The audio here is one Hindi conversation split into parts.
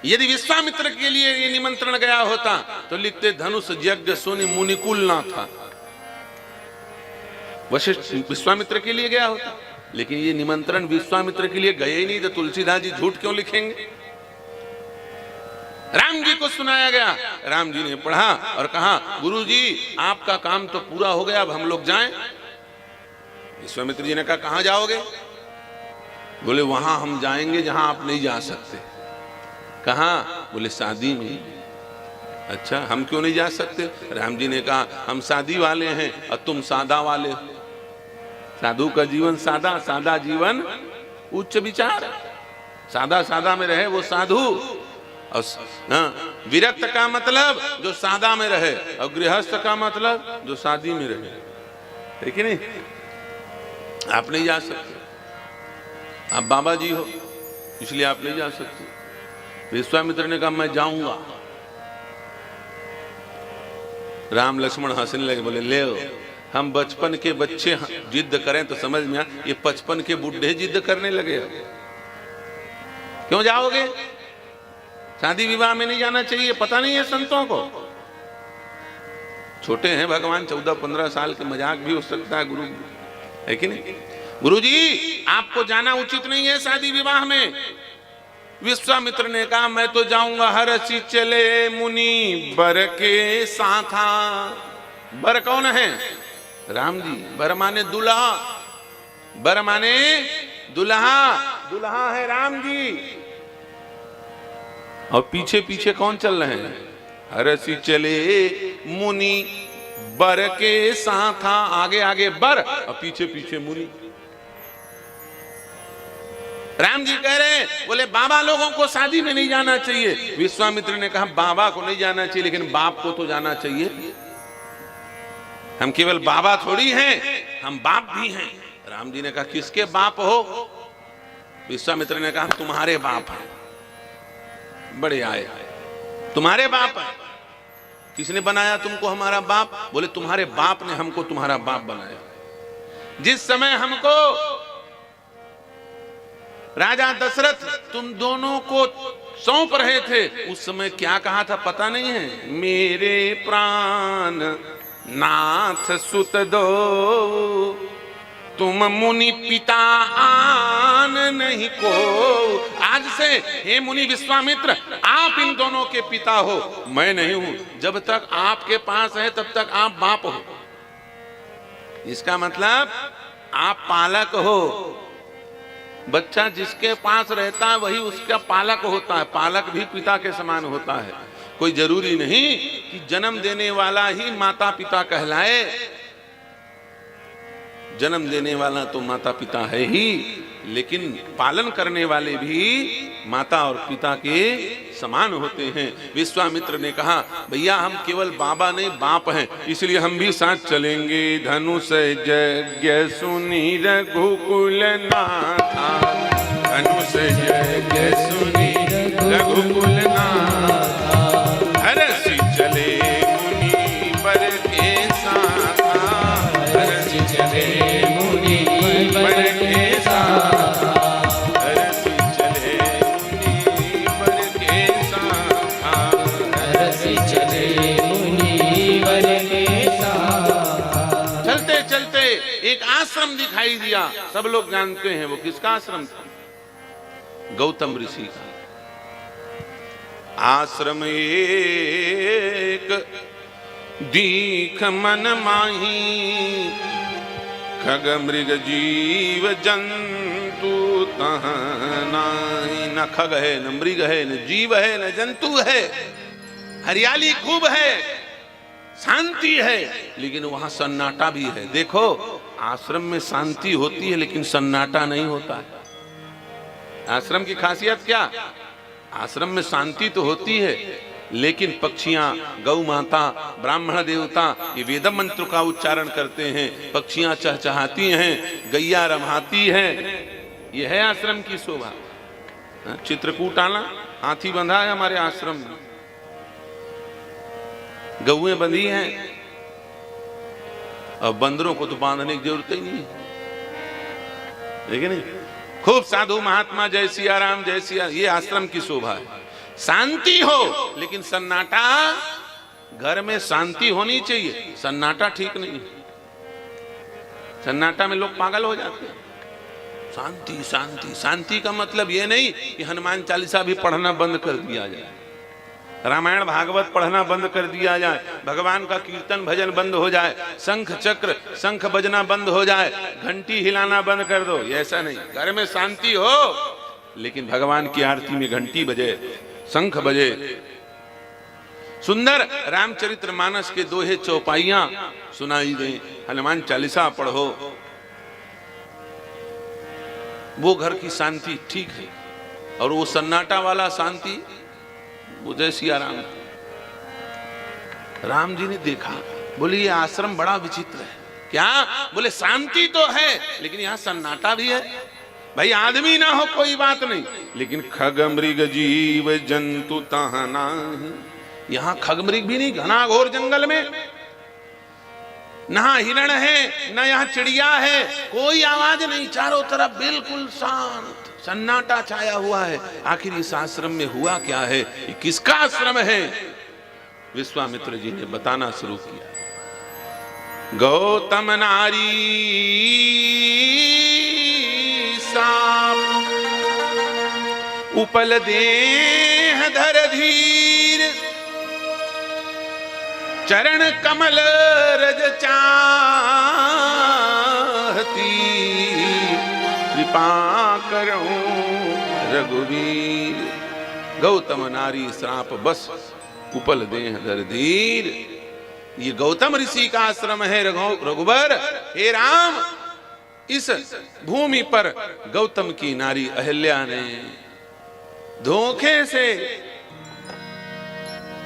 यदि विश्वामित्र के लिए ये निमंत्रण गया होता तो लिखते धनुष यज्ञ सुनि मुनिकुल ना था। वशिष्ठ विश्वामित्र के लिए गया होता, लेकिन ये निमंत्रण विश्वामित्र के लिए गए ही नहीं, तो तुलसीदास जी झूठ क्यों लिखेंगे। राम जी को सुनाया गया, राम जी ने पढ़ा और कहा गुरु जी आपका काम तो पूरा हो गया, अब हम लोग जाएं। विश्वामित्र जी ने कहा कहां जाओगे? बोले वहां हम जाएंगे जहां आप नहीं जा सकते। कहां? बोले शादी में। अच्छा हम क्यों नहीं जा सकते? राम जी ने कहा हम शादी वाले हैं और तुम सादा वाले हो। साधु का जीवन सादा, सादा जीवन उच्च विचार। सादा सादा में रहे वो साधु, और विरक्त का मतलब जो सादा में रहे, और गृहस्थ का मतलब जो शादी में रहे, है कि नहीं? आप नहीं जा सकते, आप बाबा जी हो इसलिए आप नहीं जा सकते। विश्वामित्र ने कहा मैं जाऊंगा। राम लक्ष्मण हंसने लगे, बोले ले हम बचपन के बच्चे जिद करें तो समझ में आ, ये 55 के बुढ़े जिद करने लगे। क्यों जाओगे? शादी विवाह में नहीं जाना चाहिए, पता नहीं है संतों को। छोटे हैं भगवान, 14-15 साल के, मजाक भी हो सकता है गुरु, है कि नहीं? गुरु जी आपको जाना उचित नहीं है शादी विवाह में। विश्वामित्र ने कहा मैं तो जाऊंगा, हरषि चले मुनि बर के साथा। बर कौन है? राम जी। बर माने दुल्हा, बर माने दुल्हा, दुल्हा है राम जी। और पीछे पीछे कौन चल रहे हैं? हरषि चले मुनि बर के साथा। आगे आगे बर और पीछे पीछे मुनि। राम जी कह रहे हैं, बोले बाबा लोगों को शादी में नहीं जाना चाहिए। विश्वामित्र ने कहा बाबा को नहीं जाना चाहिए, लेकिन बाप को तो जाना चाहिए। हम केवल बाबा थोड़ी हैं, हम बाप भी हैं। राम जी ने कहा किसके बाप हो? विश्वामित्र ने कहा तुम्हारे बाप हैं। बड़े आए, तुम्हारे बाप है। किसने बनाया तुमको हमारा बाप? बोले तुम्हारे बाप ने हमको तुम्हारा बाप बनाया। जिस समय हमको राजा दशरथ तुम दोनों को सौंप रहे थे, उस समय क्या कहा था पता नहीं है? मेरे प्राण नाथ सुत दो, तुम मुनि पिता आन नहीं को। आज से हे मुनि विश्वामित्र आप इन दोनों के पिता हो, मैं नहीं हूं। जब तक आपके पास है तब तक आप बाप हो। इसका मतलब आप पालक हो। बच्चा जिसके पास रहता है वही उसका पालक होता है। पालक भी पिता के समान होता है। कोई जरूरी नहीं कि जन्म देने वाला ही माता पिता कहलाए। जन्म देने वाला तो माता पिता है ही, लेकिन पालन करने वाले भी माता और पिता के समान होते हैं। विश्वामित्र ने कहा भैया हम केवल बाबा नहीं बाप हैं, इसलिए हम भी साथ चलेंगे। धनुष यज्ञ सुनि रघुकुल नाथा, धनुष यज्ञ सुनि रघुकुल नाथा, हरषि चले मुनि बर के साथा, हरषि चले मुनि बर के साथा, हरषि चले मुनि बर के साथा, हरषि चले मुनि बर के साथा। चलते चलते एक आश्रम दिखाई दिया। सब लोग जानते हैं वो किसका आश्रम था? गौतम ऋषि का आश्रम। एक दीख मन माही, खग मृग जीव जंतु तह नाही। न खग है, न मृग है, न जीव है, न जंतु है। हरियाली खूब है, शांति है, लेकिन वहां सन्नाटा भी है। देखो आश्रम में शांति होती है लेकिन सन्नाटा नहीं होता है। आश्रम की खासियत क्या? आश्रम में शांति तो होती है, लेकिन पक्षियां, गौ माता, ब्राह्मण देवता ये वेद मंत्र का उच्चारण करते हैं। पक्षियां चहचहाती हैं, गैया रमाती है। यह है आश्रम की शोभा। चित्रकूट आना, हाथी बंधा है हमारे आश्रम में, गौएं बंधी हैं, और बंदरों को तो बांधने की जरूरत ही नहीं है, लेकिन खूब साधु महात्मा जय सिया राम जय सिया। ये आश्रम की शोभा है। शांति हो लेकिन सन्नाटा, घर में शांति होनी चाहिए, सन्नाटा ठीक नहीं है। सन्नाटा में लोग पागल हो जाते हैं। शांति शांति शांति का मतलब यह नहीं कि हनुमान चालीसा भी पढ़ना बंद कर दिया जाए, रामायण भागवत पढ़ना बंद कर दिया जाए, भगवान का कीर्तन भजन बंद हो जाए, शंख चक्र शंख बजना बंद हो जाए, घंटी हिलाना बंद कर दो, ऐसा नहीं। घर में शांति हो लेकिन भगवान की आरती में घंटी बजे, शंख बजे। सुंदर रामचरितमानस के दोहे चौपाइयां सुनाई दें, हनुमान चालीसा पढ़ो, वो घर की शांति ठीक है। और वो सन्नाटा वाला शांति, वो जय सिया राम। राम जी ने देखा, बोले ये आश्रम बड़ा विचित्र है। क्या? बोले शांति तो है लेकिन यहाँ सन्नाटा भी है। भाई आदमी ना हो कोई बात नहीं, लेकिन खग मृग जीव जंतु तहाँ नाही। यहाँ खग मृग भी नहीं, घना घोर जंगल में, ना हिरण है ना यहाँ चिड़िया है, कोई आवाज नहीं, चारों तरफ बिल्कुल शांत सन्नाटा छाया हुआ है। आखिर इस आश्रम में हुआ क्या है, ये किसका आश्रम है? विश्वामित्र जी ने बताना शुरू किया। गौतम नारी साप उपल देह धर धीर, चरण कमल रज चाहती, कृपा करो रघुवीर। गौतम नारी श्राप बस उपल देह धर धीर। ये गौतम ऋषि का आश्रम है रघुबर। हे राम, इस भूमि पर गौतम की नारी अहिल्या ने धोखे से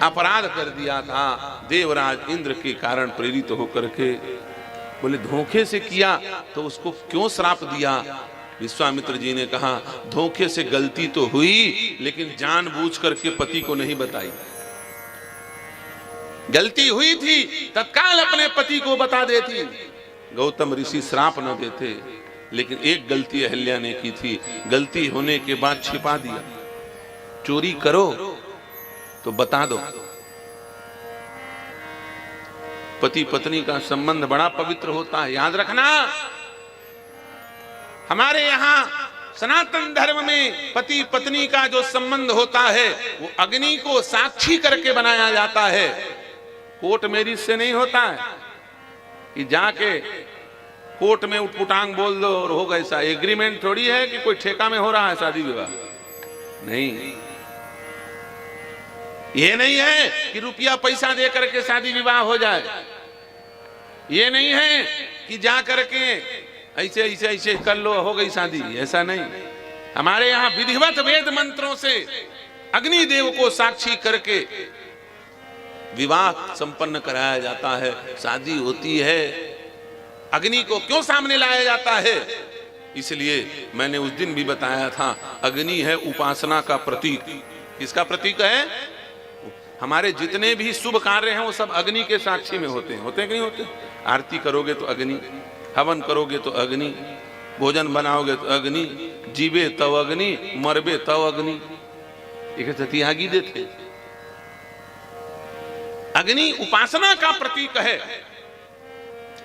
अपराध कर दिया था, देवराज इंद्र के कारण प्रेरित होकर के। बोले धोखे से किया तो उसको क्यों श्राप दिया? विश्वामित्र जी ने कहा धोखे से गलती तो हुई लेकिन जानबूझ करके पति को नहीं बताई। गलती हुई थी तत्काल अपने पति को बता देती, गौतम ऋषि श्राप न देते। लेकिन एक गलती अहिल्या ने की थी, गलती होने के बाद छिपा दिया। चोरी करो तो बता दो। पति पत्नी का संबंध बड़ा पवित्र होता है, याद रखना। हमारे यहाँ सनातन धर्म में पति पत्नी का जो संबंध होता है वो अग्नि को साक्षी करके बनाया जाता है। कोर्ट मैरिज से नहीं होता है कि जाके कोर्ट में उठपुटांग बोल दो और होगा। ऐसा एग्रीमेंट थोड़ी है कि कोई ठेका में हो रहा है शादी विवाह, नहीं। ये नहीं है कि रुपया पैसा दे करके शादी विवाह हो जाए। ये नहीं है कि जा करके ऐसे ऐसे ऐसे कर लो हो गई शादी, ऐसा नहीं। हमारे यहाँ विधिवत वेद मंत्रों से अग्निदेव को साक्षी करके विवाह संपन्न कराया जाता है, शादी होती है। अग्नि को क्यों सामने लाया जाता है? इसलिए मैंने उस दिन भी बताया था, अग्नि है उपासना का प्रतीक। किसका प्रतीक है? हमारे जितने भी शुभ कार्य हैं वो सब अग्नि के साक्षी में होते हैं। होते हैं कि नहीं होते? आरती करोगे तो अग्नि, हवन करोगे तो अग्नि, भोजन बनाओगे तो अग्नि, जीवे तव अग्नि, मरबे तव अग्नि। एक त्यागी देते। अग्नि उपासना का प्रतीक है।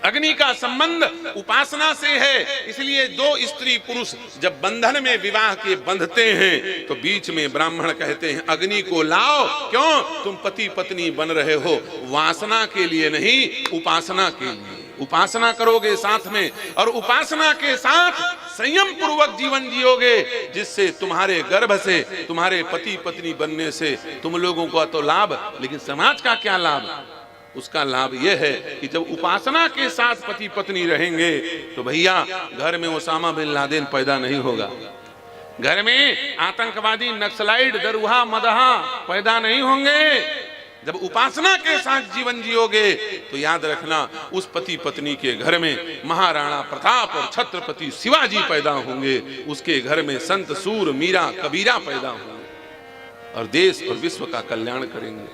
अग्नि का संबंध उपासना से है। इसलिए दो स्त्री पुरुष जब बंधन में विवाह के बंधते हैं तो बीच में ब्राह्मण कहते हैं अग्नि को लाओ। क्यों? तुम पति पत्नी बन रहे हो, वासना के लिए नहीं, उपासना के लिए। उपासना करोगे साथ में, और उपासना के साथ संयम पूर्वक जीवन जियोगे, जिससे तुम्हारे गर्भ से, तुम्हारे पति पत्नी बनने से तुम लोगों को तो लाभ, लेकिन समाज का क्या लाभ? उसका लाभ यह है कि जब उपासना के साथ पति पत्नी रहेंगे तो भैया घर में ओसामा बिन लादेन पैदा नहीं होगा, घर में आतंकवादी नक्सलाइट दरुहा मदहा पैदा नहीं होंगे। जब उपासना के साथ जीवन जियोगे तो याद रखना उस पति पत्नी के घर में महाराणा प्रताप और छत्रपति शिवाजी पैदा होंगे, उसके घर में संत सूर मीरा कबीरा पैदा होंगे और देश और विश्व का कल्याण करेंगे।